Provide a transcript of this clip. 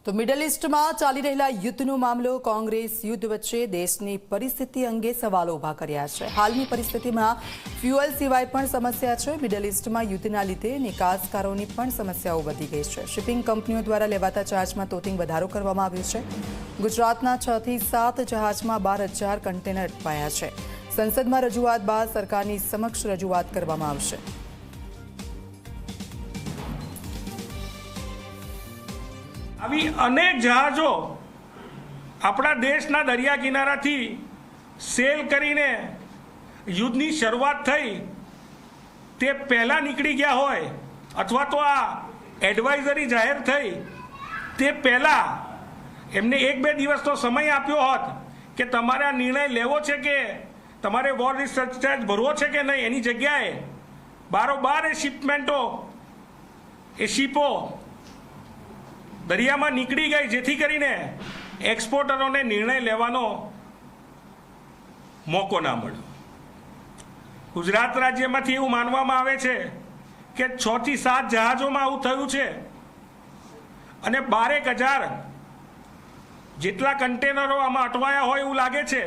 તો મિડલ ઈસ્ટમાં ચાલી રહેલા યુદ્ધનો મામલો કોંગ્રેસ યુદ્ધ વચ્ચે દેશની પરિસ્થિતિ અંગે સવાલો ઊભા કર્યા છે। હાલની પરિસ્થિતિમાં ફ્યુઅલ સિવાય પણ સમસ્યા છે। મિડલ ઈસ્ટમાં યુદ્ધના લીધે નિકાસકારોની પણ સમસ્યાઓ વધી ગઈ છે। શિપિંગ કંપનીઓ દ્વારા લેવાતા ચાર્જમાં તોતિંગ વધારો કરવામાં આવ્યો છે। ગુજરાતના 6 થી 7 જહાજમાં 12,000 કન્ટેનર અટવાયા છે। સંસદમાં રજૂઆત બાદ સરકારની સમક્ષ રજૂઆત કરવામાં આવશે। આવી અનેક જહાજો આપણા દેશના દરિયા કિનારાથી સેલ કરીને યુદ્ધની શરૂઆત થઈ તે પહેલાં નીકળી ગયા હોય અથવા તો આ એડવાઇઝરી જાહેર થઈ તે પહેલાં એમને 1-2 દિવસનો સમય આપ્યો હોત કે તમારે આ નિર્ણય લેવો છે કે તમારે વોર રિસર્ચ ચાર્જ ભરવો છે કે નહીં, એની જગ્યાએ બારોબાર એ શિપમેન્ટો એ શિપો દરિયામાં નીકળી ગઈ, જેથી કરીને એક્સપોર્ટરોને નિર્ણય લેવાનો મોકો ના મળ્યો। ગુજરાત રાજ્યમાંથી એવું માનવામાં આવે છે કે 6 થી 7 જહાજોમાં આવું થયું છે અને 12,000 જેટલા કન્ટેનરો આમાં અટવાયા હોય એવું લાગે છે।